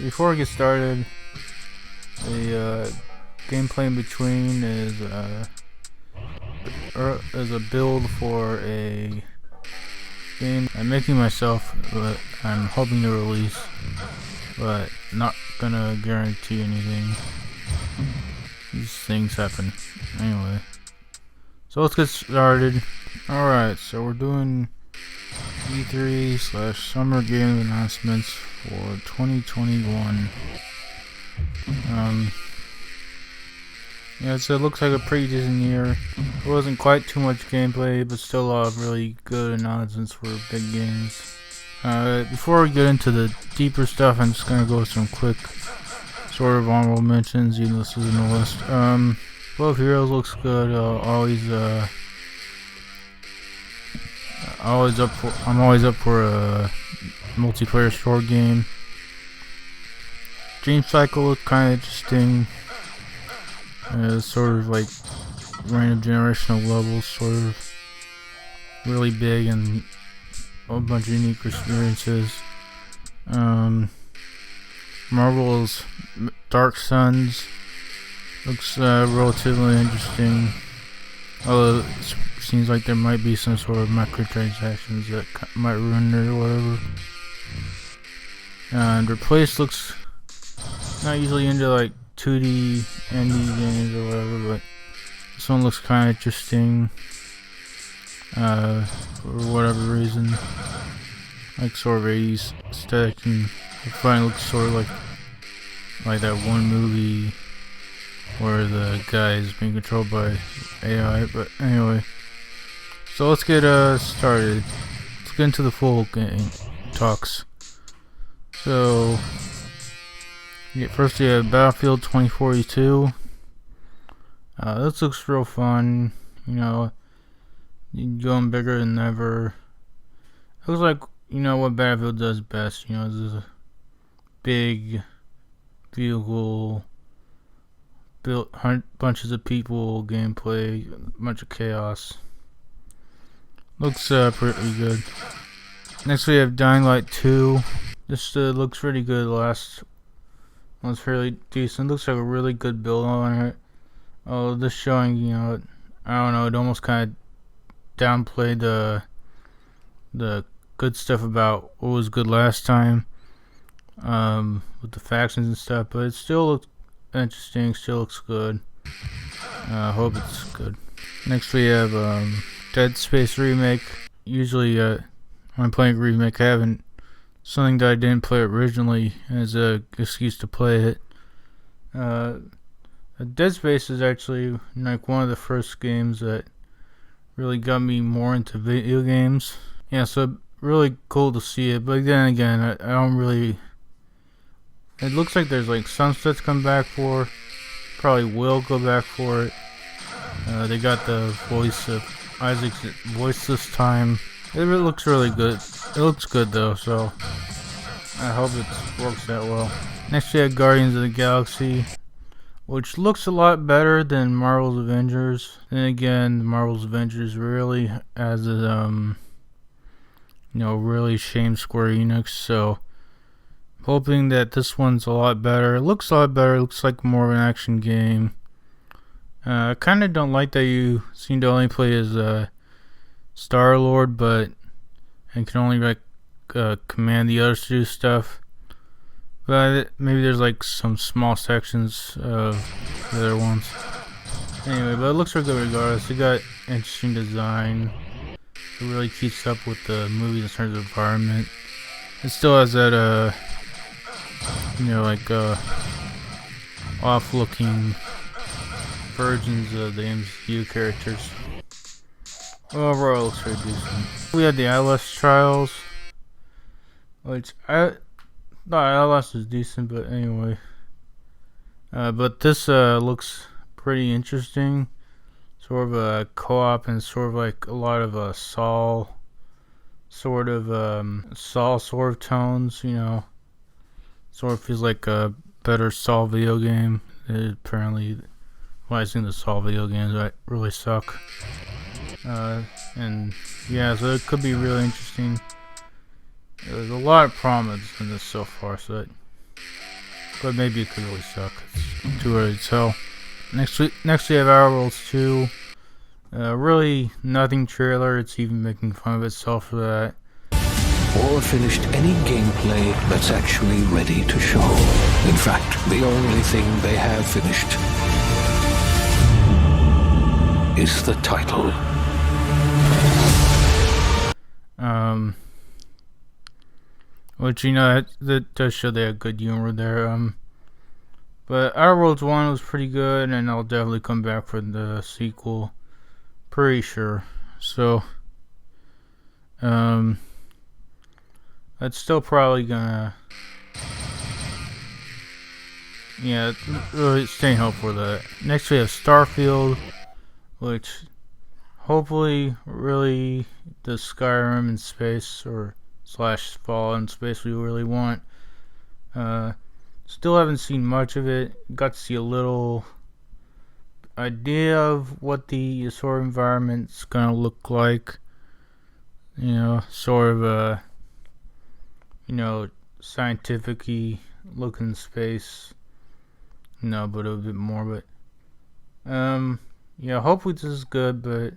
Before we get started, the gameplay in between is a build for a game I'm making myself, but I'm hoping to release, but not gonna guarantee anything. These things happen. Anyway, so let's get started. Alright, so we're doing E3/Summer Game Announcements for 2021. Yeah, so it looks like a pretty decent year. It wasn't quite too much gameplay, but still a lot of really good announcements for big games. Before we get into the deeper stuff, I'm just gonna go with some quick sort of honorable mentions, even though this isn't a list. Love Heroes looks good. I'm always up for a multiplayer short game. Dream Cycle looked kind of interesting. Sort of like random generational levels, sort of really big and a bunch of unique experiences. Marvel's Dark Suns looks relatively interesting, although it seems like there might be some sort of microtransactions that might ruin it or whatever. And Replace looks not usually into like 2D indie games or whatever, but this one looks kind of interesting for whatever reason. Like sort of 80s aesthetic, and it finally looks sort of like that one movie where the guy is being controlled by AI. But anyway, so let's get started. Let's get into the full game talks. So first you have Battlefield 2042. This looks real fun. You know, going bigger than ever. It looks like, you know, what Battlefield does best. You know, this is a big vehicle, built bunches of people, gameplay, a bunch of chaos. Looks pretty good. Next we have Dynalight II. This looks really good. The last one's fairly decent. Looks like a really good build on it. Oh, this showing, you know, I don't know, it almost kind of downplayed the good stuff about what was good last time, with the factions and stuff, but it still looks interesting, still looks good. I hope it's good. Next we have Dead Space Remake. Usually when I'm playing a remake, I haven't something that I didn't play originally as a excuse to play it. Dead Space is actually like one of the first games that really got me more into video games. Yeah, so really cool to see it. But then again, I don't really. It looks like there's like some stuff to come back for. Probably will go back for it. They got the voice of Isaac's voice this time. It looks really good. It looks good though, so I hope it works that well. Next we have Guardians of the Galaxy, which looks a lot better than Marvel's Avengers. Then again, Marvel's Avengers really has really shamed Square Enix, so hoping that this one's a lot better. It looks a lot better. It looks like more of an action game. I kind of don't like that you seem to only play as Star-Lord, and can only command the others to do stuff. But maybe there's like some small sections of the other ones. Anyway, but it looks really good regardless. It got interesting design. It really keeps up with the movie in terms of environment. It still has that off-looking versions of the MCU characters. Overall, it looks pretty decent. We had the ILS trials, which I thought ILS was decent, but anyway. But this looks pretty interesting. Sort of a co-op and sort of like a lot of Saw sort of tones, you know. Sort of feels like a better Saw video game. Apparently, when I've seen the Saw video games, that really suck. And yeah, so it could be really interesting. There's a lot of promise in this so far, so but maybe it could really suck. It's too early to tell. Next we have Outer Worlds 2. Really nothing trailer. It's even making fun of itself for that. Or finished any gameplay that's actually ready to show. In fact, the only thing they have finished is the title. Which, you know, that does show they have good humor there. But Outer Worlds 1 was pretty good, and I'll definitely come back for the sequel. Pretty sure. So, that's still probably gonna, yeah, really staying hopeful for that. Next we have Starfield, which hopefully really the Skyrim in space or / Fallout in space we really want. Still haven't seen much of it. Got to see a little idea of what the sort of environment's gonna look like. You know, sort of you know, scientific-y looking space. No, but a bit more. But yeah, hopefully this is good. But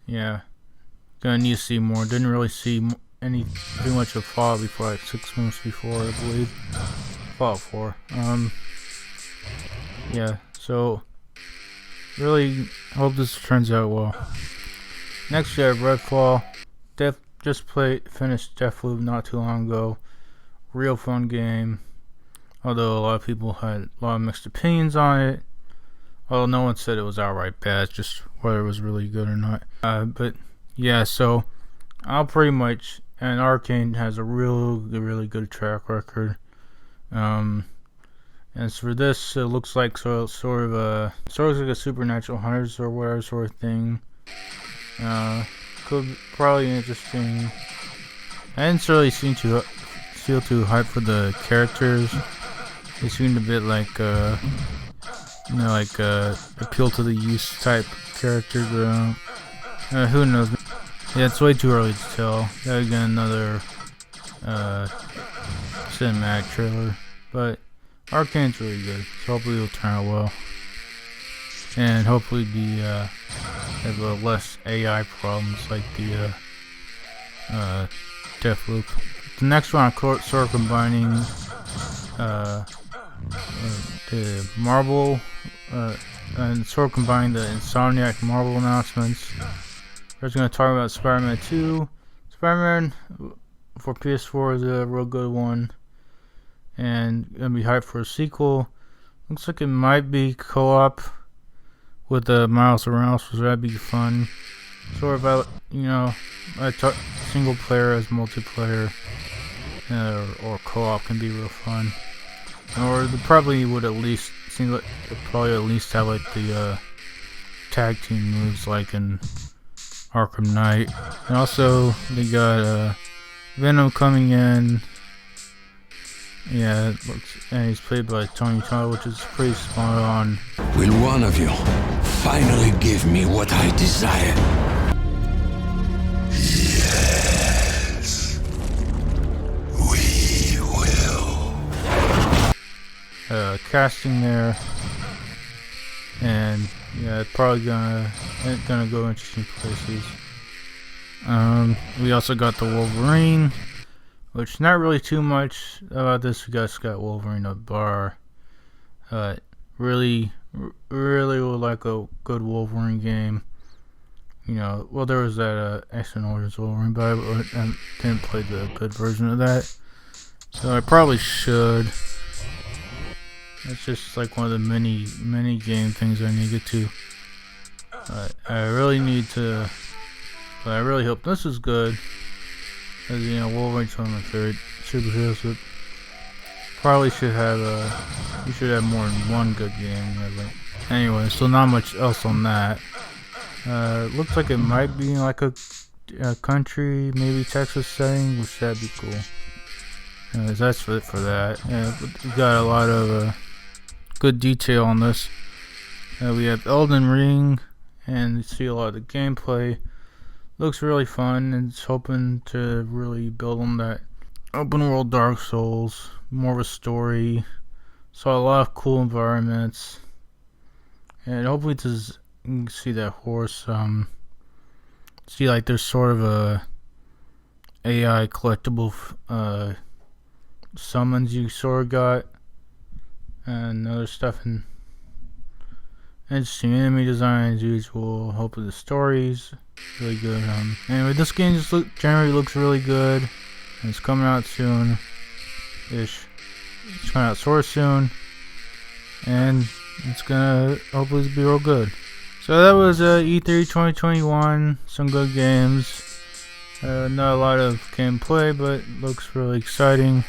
yeah, gonna need to see more. Didn't really see pretty much of Fallout before, like 6 months before, I believe. Fallout 4. Yeah, so really hope this turns out well. Next we have Redfall. Just finished Deathloop not too long ago. Real fun game. Although a lot of people had a lot of mixed opinions on it. Although no one said it was outright bad, just whether it was really good or not. But yeah, so I'll pretty much, and Arcane has a really good track record. As for this, it looks like sort of like a Supernatural Hunters or whatever sort of thing. Could probably interesting. I didn't really feel too hyped for the characters. They seemed a bit like you know, like appeal to the youth type characters. Who knows? Yeah, it's way too early to tell. Gotta get another cinematic trailer, but Arcane's really good, so hopefully it'll turn out well, and hopefully have less AI problems like the Deathloop. The next one, I'm sort of combining the Marvel and sort of combining the Insomniac Marvel announcements. We're just going to talk about Spider-Man 2. Spider-Man for PS4 is a real good one, and gonna be hyped for a sequel. Looks like it might be co-op with Miles Morales, so that'd be fun. Sort of, you know, single player as multiplayer, or co-op can be real fun. Or they probably would at least have like the tag team moves like in Arkham Knight. And also they got Venom coming in. Yeah, and he's played by Tony Todd, which is pretty spot on. Will one of you finally give me what I desire? Yes, we will. Casting there, and yeah, it's probably gonna go interesting places. We also got the Wolverine, which not really too much about this. We just got Wolverine at bar. Really would like a good Wolverine game. You know, well, there was that X-Men Origins Wolverine, but I didn't play the good version of that, so I probably should. It's just like one of the many game things I need to get to. I really need to, but I really hope this is good. As you know, Wolverine's one of my favorite superheroes, but probably should have you should have more than one good game. Anyway, so not much else on that. Looks like it might be like a country, maybe Texas setting, which that'd be cool. That's it for that. We got a lot of good detail on this. We have Elden Ring, and you see a lot of the gameplay. Looks really fun, and it's hoping to really build on that open world Dark Souls, more of a story. Saw a lot of cool environments, and hopefully you can see that horse. See, like, there's sort of a AI collectible summons you sort of got, and other stuff, and interesting enemy design as usual. Hopefully the story's really good. Anyway, this game just generally looks really good, and it's coming out soon ish. It's coming out sort of soon, and it's gonna hopefully be real good. So that was E3 2021. Some good games. Not a lot of gameplay, but looks really exciting.